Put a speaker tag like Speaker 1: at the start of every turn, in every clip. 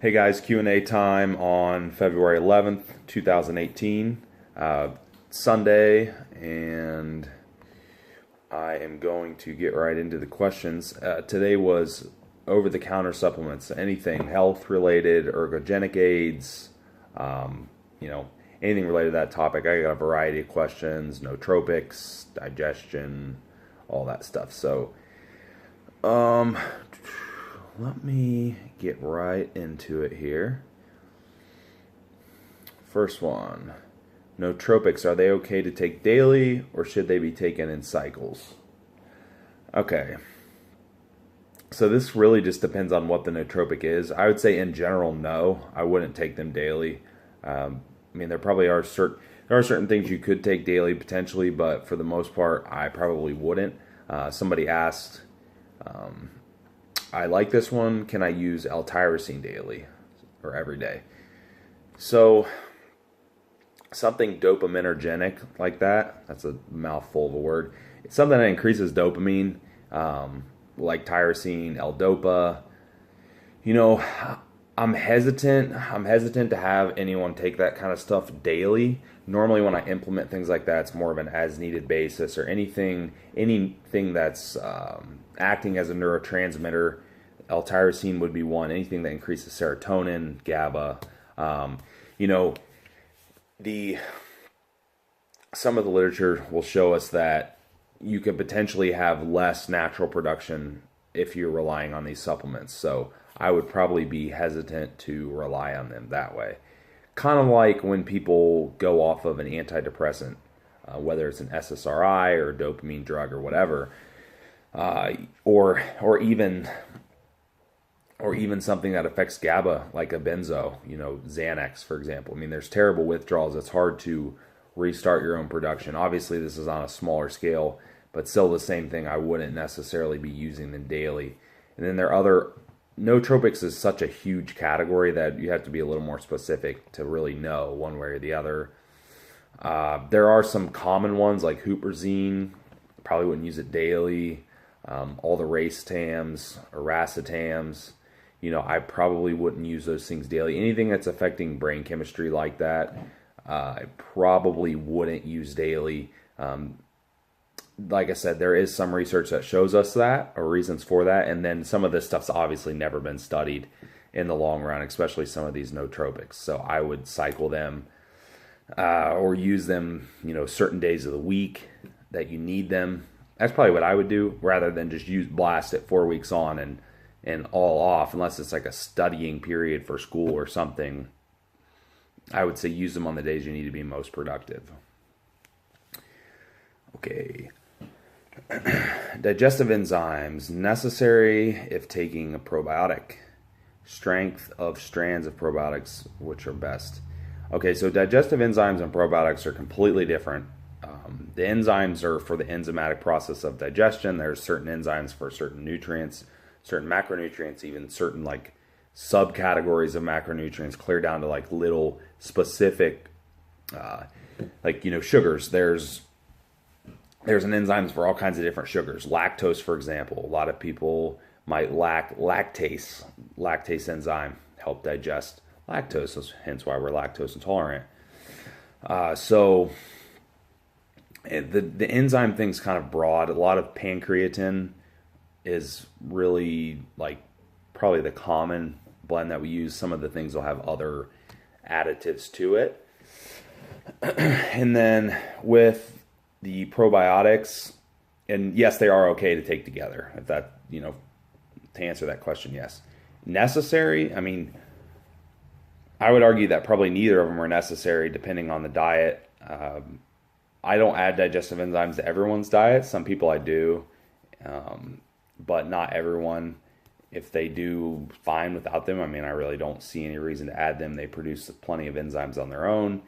Speaker 1: Hey guys, Q&A time on February 11th, 2018, Sunday, and I am going to get right into the questions. Today was over-the-counter supplements, anything health-related, ergogenic aids, um, anything related to that topic. I got a variety of questions, nootropics, digestion, all that stuff. So, let me get right into it here. First one. Nootropics, are they okay to take daily or should they be taken in cycles? Okay. So this really just depends on what the nootropic is. I would say in general, no. I wouldn't take them daily. There probably are certain things you could take daily potentially, but for the most part, I probably wouldn't. Somebody asked, I like this one. Can I use L-tyrosine daily or every day? So something dopaminergic like that, that's a mouthful of a word. It's something that increases dopamine, like tyrosine, L-dopa. I'm hesitant to have anyone take that kind of stuff daily. Normally when I implement things like that, it's more of an as-needed basis, or anything that's acting as a neurotransmitter. L-tyrosine would be one. Anything that increases serotonin, GABA. Some of the literature will show us that you could potentially have less natural production if you're relying on these supplements. So I would probably be hesitant to rely on them that way. Kind of like when people go off of an antidepressant, whether it's an SSRI or a dopamine drug or whatever, or even something that affects GABA, like a benzo, Xanax, for example. There's terrible withdrawals. It's hard to restart your own production. Obviously, this is on a smaller scale, but still the same thing. I wouldn't necessarily be using them daily. And then there are other... Nootropics is such a huge category that you have to be a little more specific to really know one way or the other. There are some common ones like huperzine. Probably wouldn't use it daily. All the racetams, racetams. I probably wouldn't use those things daily. Anything that's affecting brain chemistry like that, I probably wouldn't use daily. Like I said, there is some research that shows us that, or reasons for that, and then some of this stuff's obviously never been studied in the long run, especially some of these nootropics. So I would cycle them or use them, certain days of the week that you need them. That's probably what I would do, rather than just blast it 4 weeks on and all off, unless it's like a studying period for school or something. I would say use them on the days you need to be most productive. Okay. Digestive enzymes, necessary if taking a probiotic. Strength of strands of probiotics, which are best. Okay, so digestive enzymes and probiotics are completely different. The enzymes are for the enzymatic process of digestion. There's certain enzymes for certain nutrients, certain macronutrients, even certain like subcategories of macronutrients, clear down to like little specific, sugars. There's an enzymes for all kinds of different sugars. Lactose, for example. A lot of people might lack lactase. Lactase enzyme help digest lactose, hence why we're lactose intolerant. So the enzyme thing's kind of broad. A lot of pancreatin is really probably the common blend that we use. Some of the things will have other additives to it. And then with the probiotics, and yes, they are okay to take together. If that, to answer that question, yes. Necessary? I would argue that probably neither of them are necessary depending on the diet. I don't add digestive enzymes to everyone's diet. Some people I do, but not everyone. If they do, fine without them. I really don't see any reason to add them. They produce plenty of enzymes on their own.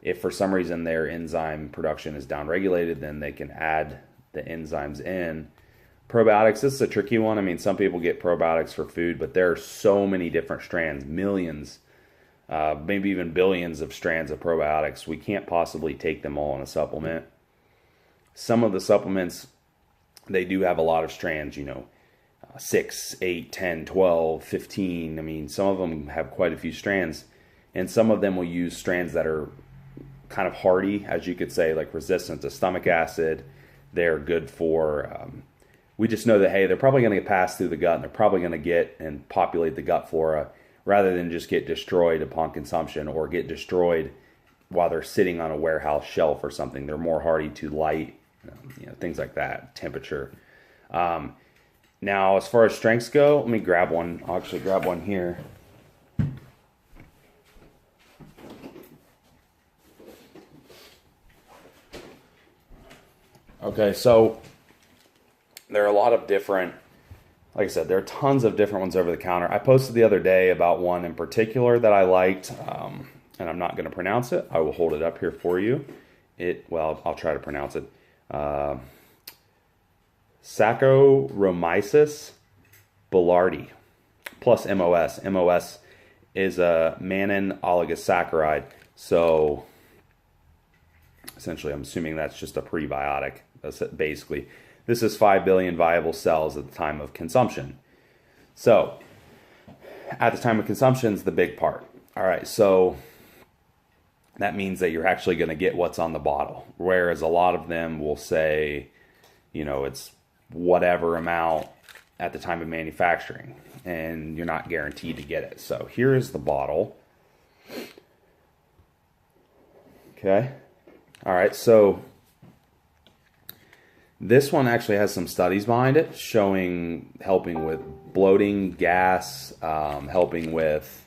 Speaker 1: If for some reason their enzyme production is downregulated, then they can add the enzymes in. Probiotics, this is a tricky one. Some people get probiotics for food, but there are so many different strands, millions, maybe even billions of strands of probiotics. We can't possibly take them all in a supplement. Some of the supplements, they do have a lot of strands, 6, 8, 10, 12, 15. I mean, some of them have quite a few strands, and some of them will use strands that are kind of hardy, as you could say, like resistant to stomach acid. They're good for, we just know that, hey, they're probably going to pass through the gut, and they're probably going to get and populate the gut flora rather than just get destroyed upon consumption or get destroyed while they're sitting on a warehouse shelf or something. They're more hardy to light, things like that, temperature. Now, as far as strengths go, let me grab one. I'll actually grab one here. Okay, so there are a lot of different, like I said, there are tons of different ones over the counter. I posted the other day about one in particular that I liked, and I'm not going to pronounce it. I will hold it up here for you. I'll try to pronounce it. Saccharomyces boulardii plus MOS. MOS is a mannan oligosaccharide. So essentially, I'm assuming that's just a prebiotic. Basically, this is 5 billion viable cells at the time of consumption. So at the time of consumption is the big part. All right, so that means that you're actually going to get what's on the bottle, whereas a lot of them will say, it's whatever amount at the time of manufacturing, and you're not guaranteed to get it. So here is the bottle. Okay. All right, so this one actually has some studies behind it helping with bloating, gas, helping with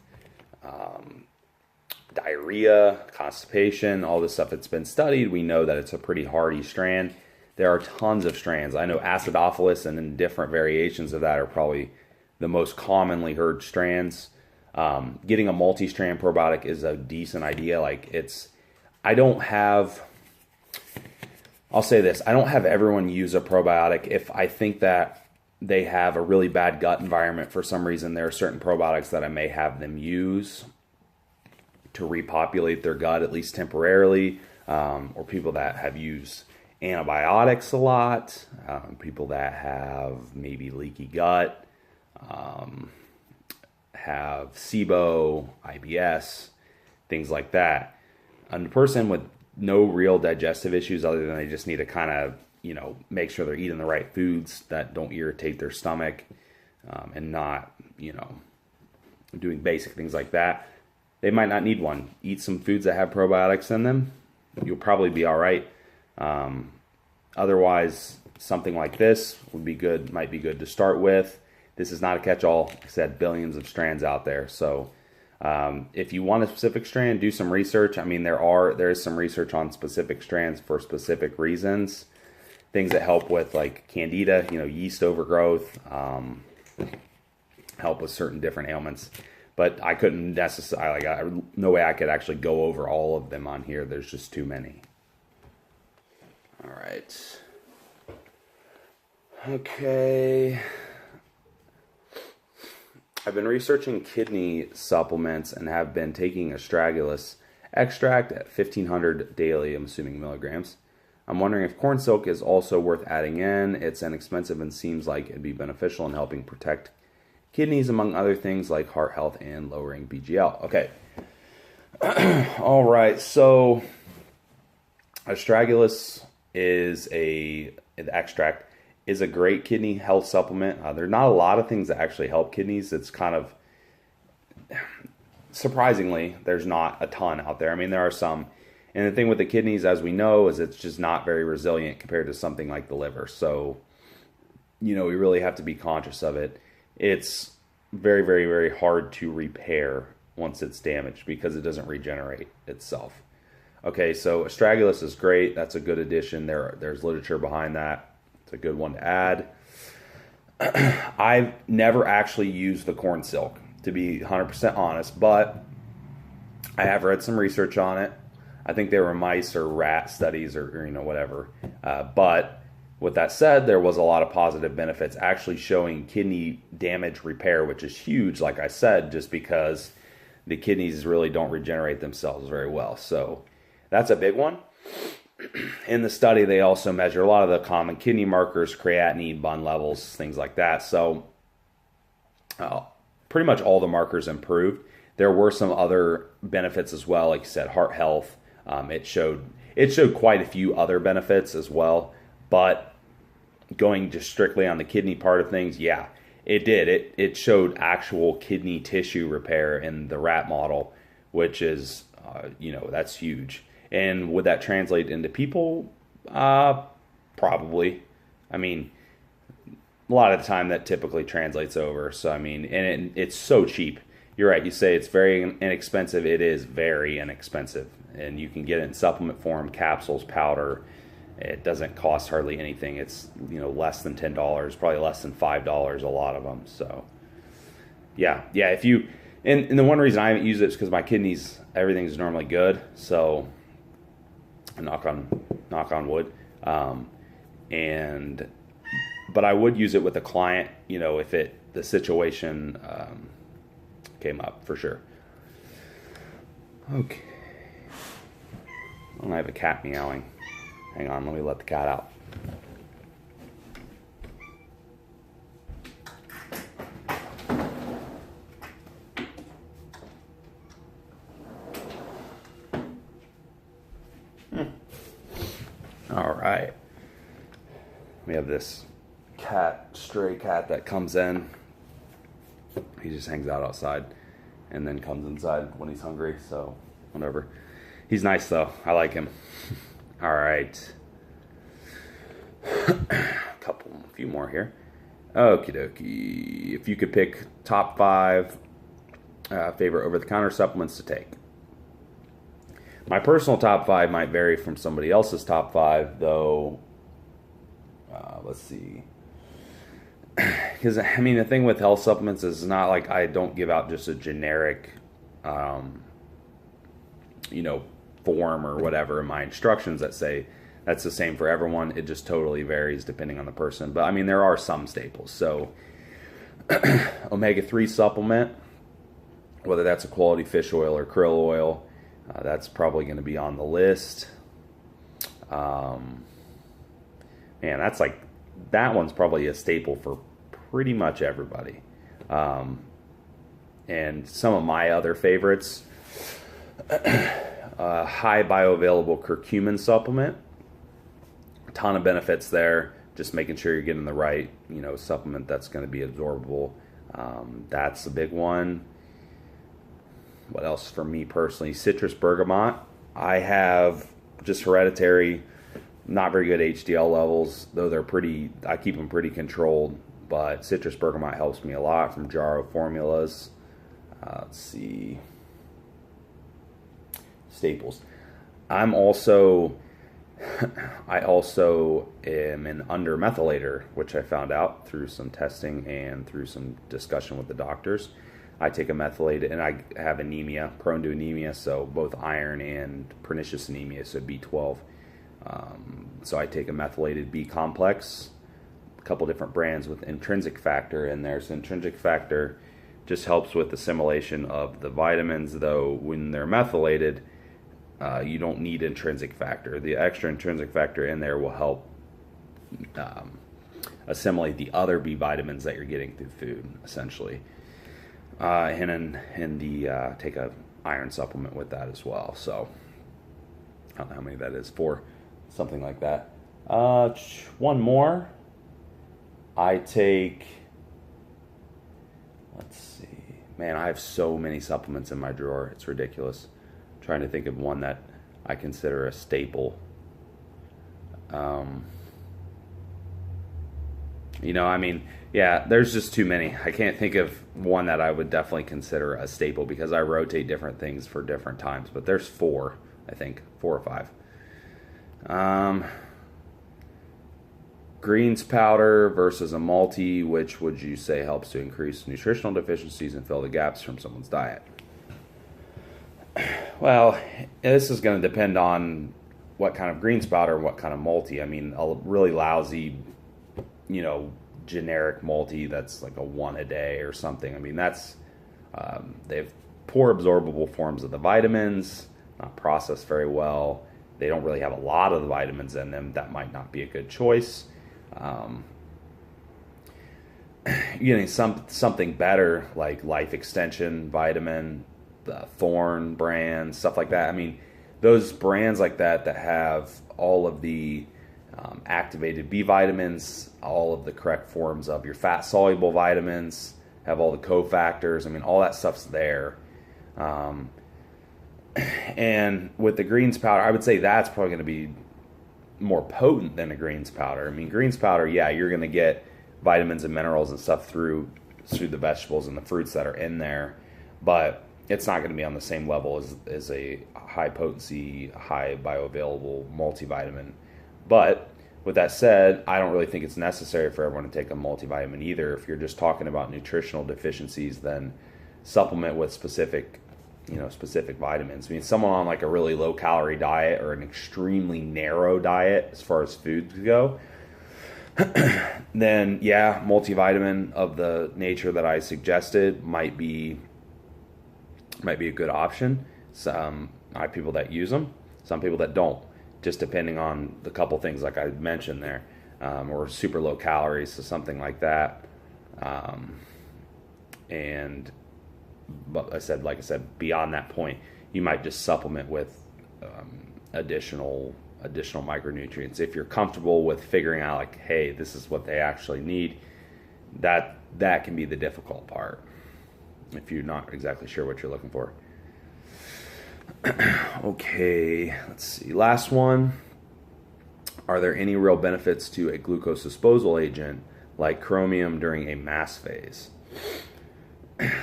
Speaker 1: diarrhea, constipation, all this stuff. It's been studied. We know that it's a pretty hardy strand. There are tons of strands. I know acidophilus and then different variations of that are probably the most commonly heard strands. Getting a multi-strand probiotic is a decent idea. I'll say this, I don't have everyone use a probiotic if I think that they have a really bad gut environment for some reason. There are certain probiotics that I may have them use to repopulate their gut, at least temporarily, or people that have used antibiotics a lot, people that have maybe leaky gut, have SIBO, IBS, things like that. And a person with no real digestive issues other than they just need to kind of, make sure they're eating the right foods that don't irritate their stomach, and not, doing basic things like that. They might not need one. Eat some foods that have probiotics in them. You'll probably be all right. Otherwise, something like this might be good to start with. This is not a catch-all. Like I said, billions of strands out there. So if you want a specific strand, do some research. I mean, there is some research on specific strands for specific reasons. Things that help with like candida, yeast overgrowth, help with certain different ailments. But I couldn't necessarily, no way I could actually go over all of them on here. There's just too many. All right. Okay. I've been researching kidney supplements and have been taking astragalus extract at 1,500 daily, I'm assuming milligrams. I'm wondering if corn silk is also worth adding in. It's inexpensive and seems like it'd be beneficial in helping protect kidneys, among other things like heart health and lowering BGL. Okay. All right. So astragalus the extract is a great kidney health supplement. There are not a lot of things that actually help kidneys. It's kind of, surprisingly, there's not a ton out there. I mean, there are some. And the thing with the kidneys, as we know, is it's just not very resilient compared to something like the liver. So, we really have to be conscious of it. It's very, very, very hard to repair once it's damaged because it doesn't regenerate itself. Okay, so astragalus is great. That's a good addition. There's literature behind that. It's a good one to add. I've never actually used the corn silk, to be 100% honest, but I have read some research on it. I think they were mice or rat studies or whatever. But with that said, there was a lot of positive benefits actually showing kidney damage repair, which is huge, like I said, just because the kidneys really don't regenerate themselves very well. So that's a big one. in the study, they also measure a lot of the common kidney markers, creatinine, bun levels, things like that. So pretty much all the markers improved. There were some other benefits as well, like you said, heart health. It showed quite a few other benefits as well. But going just strictly on the kidney part of things, yeah, it did. It showed actual kidney tissue repair in the rat model, which is, that's huge. And would that translate into people? Probably. I mean, a lot of the time that typically translates over. So, I mean, and it's so cheap. You're right. You say it's very inexpensive. It is very inexpensive. And you can get it in supplement form, capsules, powder. It doesn't cost hardly anything. It's, less than $10, probably less than $5, a lot of them. So, yeah. If you, and the one reason I haven't used it is because my kidneys, everything's normally good. So, knock on wood. But I would use it with a client, if the situation came up, for sure. Okay. I have a cat meowing. Hang on, let me let the cat out. All right. We have this stray cat that comes in. He just hangs out outside and then comes inside when he's hungry, so whatever. He's nice though. I like him. All right. A few more here. Okie dokie. If you could pick top 5 favorite over-the-counter supplements to take. My personal top 5 might vary from somebody else's top 5, though. Let's see. Because, the thing with health supplements is not like I don't give out just a generic, form or whatever in my instructions that say that's the same for everyone. It just totally varies depending on the person. But, there are some staples. So, omega-3 supplement, whether that's a quality fish oil or krill oil, that's probably going to be on the list. That one's probably a staple for pretty much everybody. And some of my other favorites, high bioavailable curcumin supplement. A ton of benefits there. Just making sure you're getting the right, supplement that's going to be absorbable. That's a big one. What else for me personally? Citrus bergamot. I have just hereditary, not very good HDL levels, though I keep them pretty controlled. But citrus bergamot helps me a lot from Jarrow formulas. Let's see. Staples. I also am an undermethylator, which I found out through some testing and through some discussion with the doctors. I take a methylated, and I have anemia, prone to anemia, so both iron and pernicious anemia, so B12. So I take a methylated B complex, a couple different brands with intrinsic factor in there. So intrinsic factor just helps with assimilation of the vitamins, though when they're methylated, you don't need intrinsic factor. The extra intrinsic factor in there will help assimilate the other B vitamins that you're getting through food, essentially. And take a iron supplement with that as well. So I don't know how many that is, 4, something like that. One more. I take, let's see, man, I have so many supplements in my drawer. It's ridiculous. I'm trying to think of one that I consider a staple. Yeah, there's just too many. I can't think of one that I would definitely consider a staple because I rotate different things for different times. But there's 4, I think, 4 or 5. Greens powder versus a multi, which would you say helps to increase nutritional deficiencies and fill the gaps from someone's diet? Well, this is going to depend on what kind of greens powder and what kind of multi. A really lousy, generic multi that's like a 1 a day or something. That's they have poor absorbable forms of the vitamins, not processed very well. they don't really have a lot of the vitamins in them, that might not be a good choice. Getting something better like Life Extension vitamin, the Thorn brand, stuff like that. I mean, those brands like that have all of the activated B vitamins, all of the correct forms of your fat soluble vitamins, have all the cofactors. I mean, all that stuff's there. And with the greens powder, I would say that's probably going to be more potent than a greens powder. I mean, greens powder, yeah, you're going to get vitamins and minerals and stuff through the vegetables and the fruits that are in there, but it's not going to be on the same level as a high potency, high bioavailable multivitamin. But with that said, I don't really think it's necessary for everyone to take a multivitamin either. If you're just talking about nutritional deficiencies, then supplement with specific vitamins. I mean, someone on like a really low calorie diet or an extremely narrow diet as far as foods go, then yeah, multivitamin of the nature that I suggested might be a good option. I have people that use them, some people that don't, just depending on the couple things like I mentioned there, or super low calories, so something like that. But like I said, beyond that point, you might just supplement with additional micronutrients. If you're comfortable with figuring out like, hey, this is what they actually need, that can be the difficult part if you're not exactly sure what you're looking for. Okay, let's see. Last one. Are there any real benefits to a glucose disposal agent like chromium during a mast phase?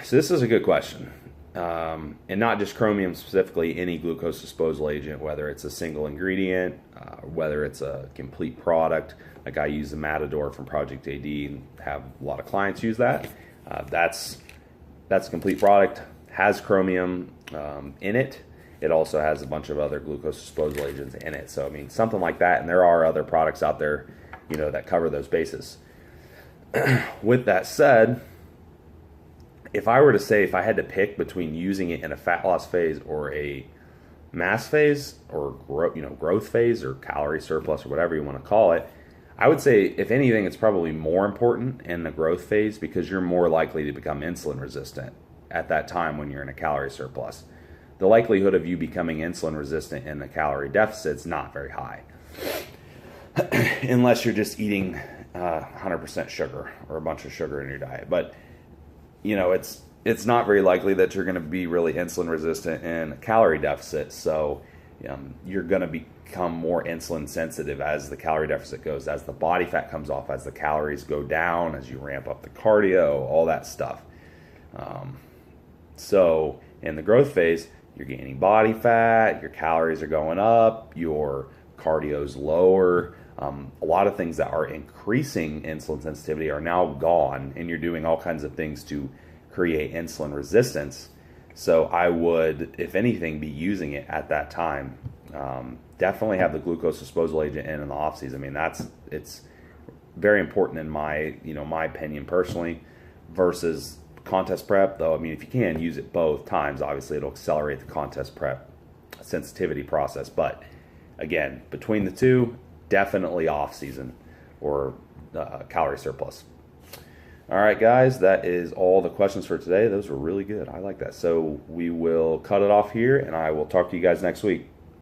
Speaker 1: So this is a good question. And not just chromium specifically, any glucose disposal agent, whether it's a single ingredient, whether it's a complete product. Like I use the Matador from Project AD and have a lot of clients use that. That's a complete product, has chromium in it. It also has a bunch of other glucose disposal agents in it. So, I mean, something like that. And there are other products out there, that cover those bases. With that said, if I were to say, if I had to pick between using it in a fat loss phase or a mass phase or growth phase or calorie surplus or whatever you want to call it, I would say, if anything, it's probably more important in the growth phase because you're more likely to become insulin resistant at that time when you're in a calorie surplus. The likelihood of you becoming insulin resistant in the calorie deficit is not very high unless you're just eating 100% sugar or a bunch of sugar in your diet. But it's not very likely that you're going to be really insulin resistant in a calorie deficit. So you're going to become more insulin sensitive as the calorie deficit goes, as the body fat comes off, as the calories go down, as you ramp up the cardio, all that stuff. So in the growth phase, you're gaining body fat, your calories are going up, your cardio's lower. A lot of things that are increasing insulin sensitivity are now gone, and you're doing all kinds of things to create insulin resistance. So I would, if anything, be using it at that time. Definitely have the glucose disposal agent in the off season. I mean, it's very important in my opinion personally, versus contest prep. Though, I mean, if you can use it both times, obviously it'll accelerate the contest prep sensitivity process. But again, between the two, definitely off season or calorie surplus. All right, guys, that is all the questions for today. Those were really good. I like that. So we will cut it off here, and I will talk to you guys next week.